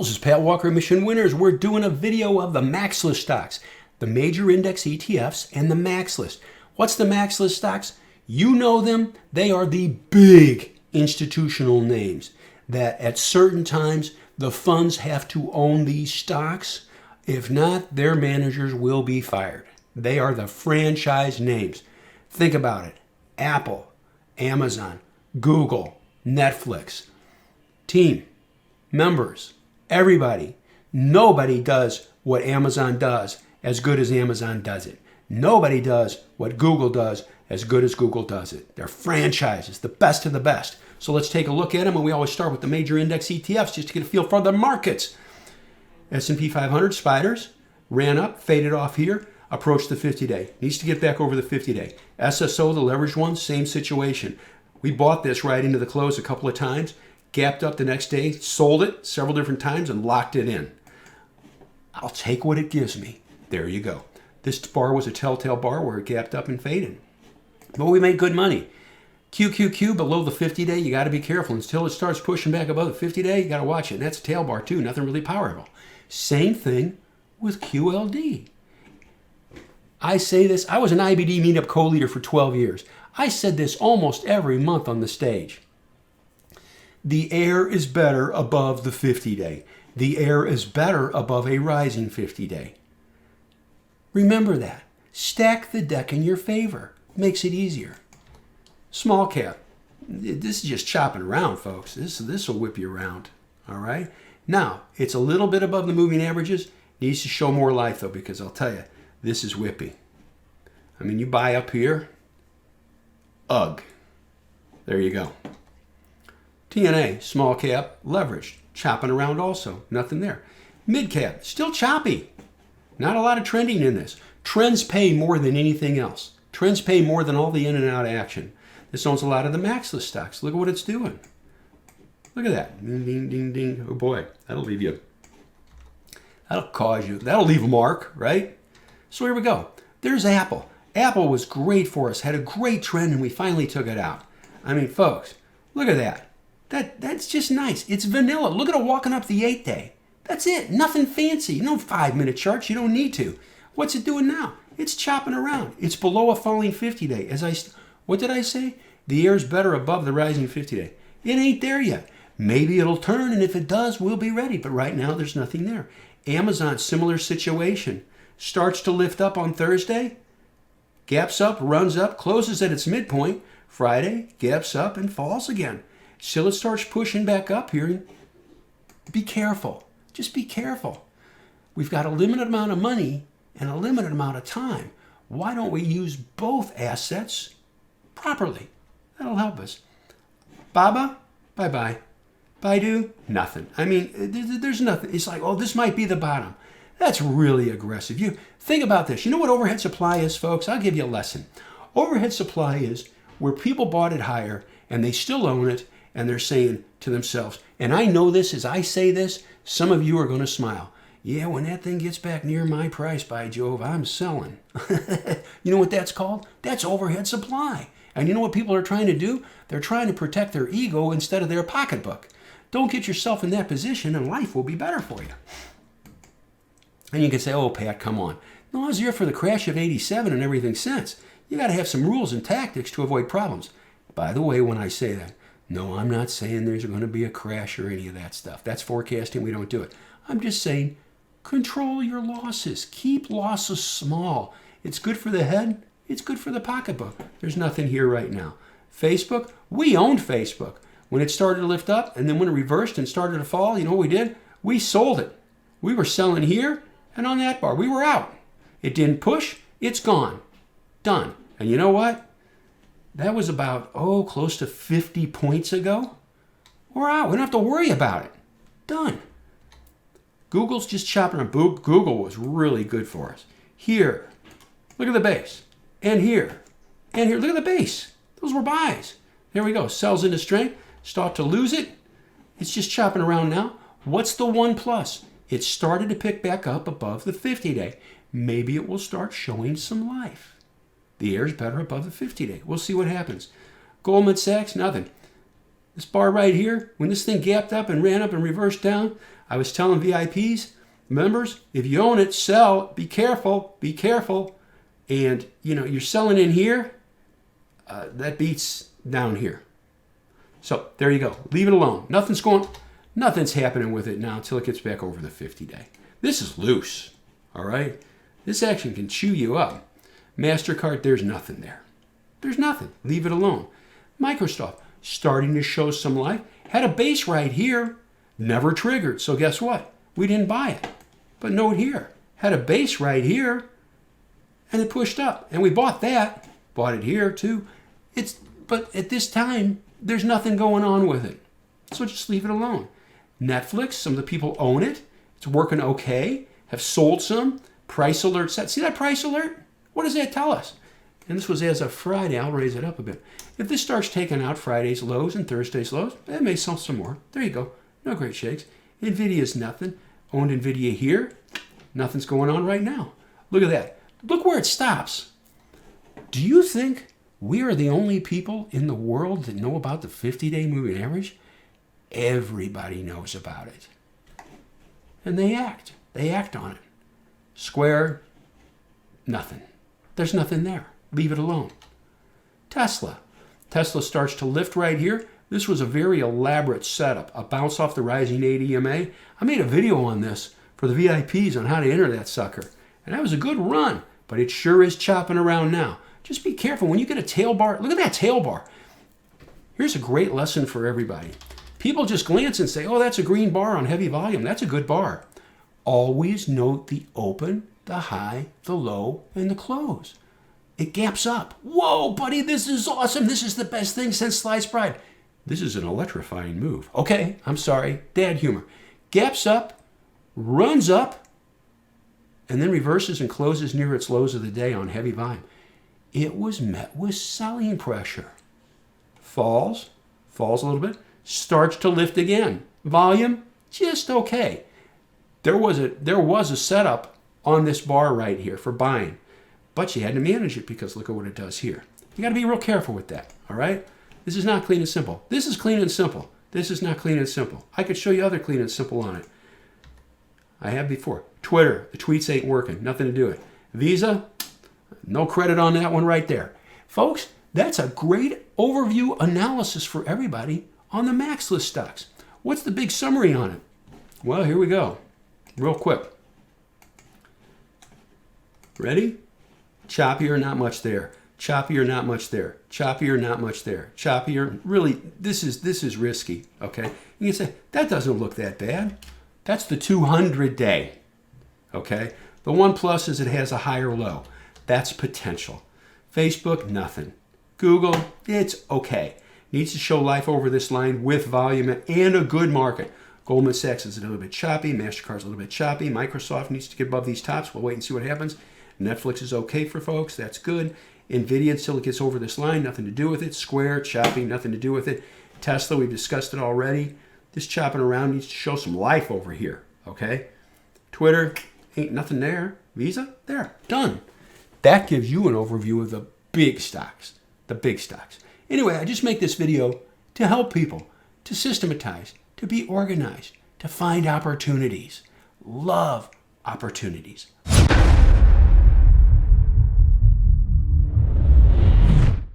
This is Pat Walker, Mission Winners. We're doing a video of the MAXLIST stocks, the major index ETFs, and the MAXLIST. What's the MAXLIST stocks? You know them. They are the big institutional names that at certain times the funds have to own these stocks. If not, their managers will be fired. They are the franchise names. Think about it. Apple, Amazon, Google, Netflix, team, members, everybody. Nobody does what Amazon does as good as Amazon does it. Nobody does what Google does as good as Google does it. They're franchises, the best of the best. So let's take a look at them, and we always start with the major index ETFs just to get a feel for the markets. S&P 500 spiders ran up, faded off here, approached the 50-day. Needs to get back over the 50-day. SSO, the leveraged one, same situation. We bought this right into the close a couple of times, gapped up the next day, sold it several different times, and locked it in. I'll take what it gives me. There you go. This bar was a telltale bar where it gapped up and faded. But we made good money. QQQ below the 50-day, you got to be careful. Until it starts pushing back above the 50-day, you got to watch it. And that's a tail bar too, nothing really powerful. Same thing with QLD. I say this, I was an IBD meetup co-leader for 12 years. I said this almost every month on the stage. The air is better above the 50-day. The air is better above a rising 50-day. Remember that. Stack the deck in your favor. Makes it easier. Small cap. This is just chopping around, folks. This will whip you around. All right? Now, it's a little bit above the moving averages. Needs to show more life, though, because I'll tell you, this is whippy. I mean, you buy up here. Ugh. There you go. TNA, small cap, leveraged, chopping around also. Nothing there. Mid cap, still choppy. Not a lot of trending in this. Trends pay more than anything else. Trends pay more than all the in and out action. This owns a lot of the MAXLIST stocks. Look at what it's doing. Look at that. Ding, ding, ding, ding. Oh boy, that'll leave you. That'll leave a mark, right? So here we go. There's Apple. Apple was great for us, had a great trend, and we finally took it out. I mean, folks, look at that. That's just nice. It's vanilla. Look at it walking up the 8-day. That's it. Nothing fancy. No 5-minute charts. You don't need to. What's it doing now? It's chopping around. It's below a falling 50-day. What did I say? The air's better above the rising 50-day. It ain't there yet. Maybe it'll turn, and if it does, we'll be ready. But right now, there's nothing there. Amazon, similar situation. Starts to lift up on Thursday. Gaps up, runs up, closes at its midpoint. Friday, gaps up, and falls again. Till it starts pushing back up here. Be careful. Just be careful. We've got a limited amount of money and a limited amount of time. Why don't we use both assets properly? That'll help us. Baba, bye-bye. Baidu, nothing. I mean, there's nothing. It's like, oh, this might be the bottom. That's really aggressive. You think about this. You know what overhead supply is, folks? I'll give you a lesson. Overhead supply is where people bought it higher and they still own it, and they're saying to themselves, and I know this as I say this, some of you are going to smile. Yeah, when that thing gets back near my price, by Jove, I'm selling. You know what that's called? That's overhead supply. And you know what people are trying to do? They're trying to protect their ego instead of their pocketbook. Don't get yourself in that position and life will be better for you. And you can say, oh, Pat, come on. No, I was here for the crash of 87 and everything since. You got to have some rules and tactics to avoid problems. By the way, when I say that, no, I'm not saying there's going to be a crash or any of that stuff. That's forecasting. We don't do it. I'm just saying control your losses. Keep losses small. It's good for the head. It's good for the pocketbook. There's nothing here right now. Facebook, we owned Facebook. When it started to lift up and then when it reversed and started to fall, you know what we did? We sold it. We were selling here and on that bar. We were out. It didn't push. It's gone. Done. And you know what? That was about, close to 50 points ago. We're out. We don't have to worry about it. Done. Google's just chopping around. Google was really good for us. Here, look at the base. And here. And here, look at the base. Those were buys. There we go. Sells into strength. Start to lose it. It's just chopping around now. What's the one plus? It started to pick back up above the 50-day. Maybe it will start showing some life. The air's better above the 50-day. We'll see what happens. Goldman Sachs, nothing. This bar right here, when this thing gapped up and ran up and reversed down, I was telling VIPs, members, if you own it, sell. Be careful. Be careful. And, you're selling in here. That beats down here. So there you go. Leave it alone. Nothing's happening with it now until it gets back over the 50-day. This is loose. All right? This action can chew you up. MasterCard, there's nothing there. There's nothing. Leave it alone. Microsoft, starting to show some life. Had a base right here. Never triggered. So guess what? We didn't buy it. But note here. Had a base right here. And it pushed up. And we bought that. Bought it here too. But at this time, there's nothing going on with it. So just leave it alone. Netflix, some of the people own it. It's working okay. Have sold some. Price alert set. See that price alert? What does that tell us? And this was as of Friday. I'll raise it up a bit. If this starts taking out Friday's lows and Thursday's lows, that may sell some more. There you go. No great shakes. NVIDIA's nothing. Owned NVIDIA here. Nothing's going on right now. Look at that. Look where it stops. Do you think we are the only people in the world that know about the 50-day moving average? Everybody knows about it. And they act. They act on it. Square, nothing. There's nothing there. Leave it alone. Tesla. Tesla starts to lift right here. This was a very elaborate setup. A bounce off the rising 8 EMA. I made a video on this for the VIPs on how to enter that sucker. And that was a good run. But it sure is chopping around now. Just be careful. When you get a tail bar, look at that tail bar. Here's a great lesson for everybody. People just glance and say, oh, that's a green bar on heavy volume. That's a good bar. Always note the open, the high, the low, and the close. It gaps up. Whoa, buddy, this is awesome. This is the best thing since sliced bread. This is an electrifying move. Okay, I'm sorry. Dad humor. Gaps up, runs up, and then reverses and closes near its lows of the day on heavy volume. It was met with selling pressure. Falls a little bit, starts to lift again. Volume, just okay. There was a setup on this bar right here for buying, but you had to manage it because look at what it does here. You got to be real careful with that, all right? This is not clean and simple. This is clean and simple. This is not clean and simple. I could show you other clean and simple on it. I have before. Twitter, the tweets ain't working. Nothing to do with it. Visa, no credit on that one right there. Folks, that's a great overview analysis for everybody on the MAXLIST stocks. What's the big summary on it? Well, here we go. Real quick. Ready? Choppier, not much there. Choppier, not much there. Choppier, not much there. Choppier, really, this is risky, okay? You can say, that doesn't look that bad. That's the 200-day, okay? The one plus is it has a higher low. That's potential. Facebook, nothing. Google, it's okay. Needs to show life over this line with volume and a good market. Goldman Sachs is a little bit choppy. MasterCard's a little bit choppy. Microsoft needs to get above these tops. We'll wait and see what happens. Netflix is okay for folks. That's good. NVIDIA, until it gets over this line, nothing to do with it. Square, choppy, nothing to do with it. Tesla, we've discussed it already. This chopping around needs to show some life over here, okay? Twitter, ain't nothing there. Visa, there, done. That gives you an overview of the big stocks, Anyway, I just make this video to help people, to systematize, to be organized, to find opportunities. Love opportunities.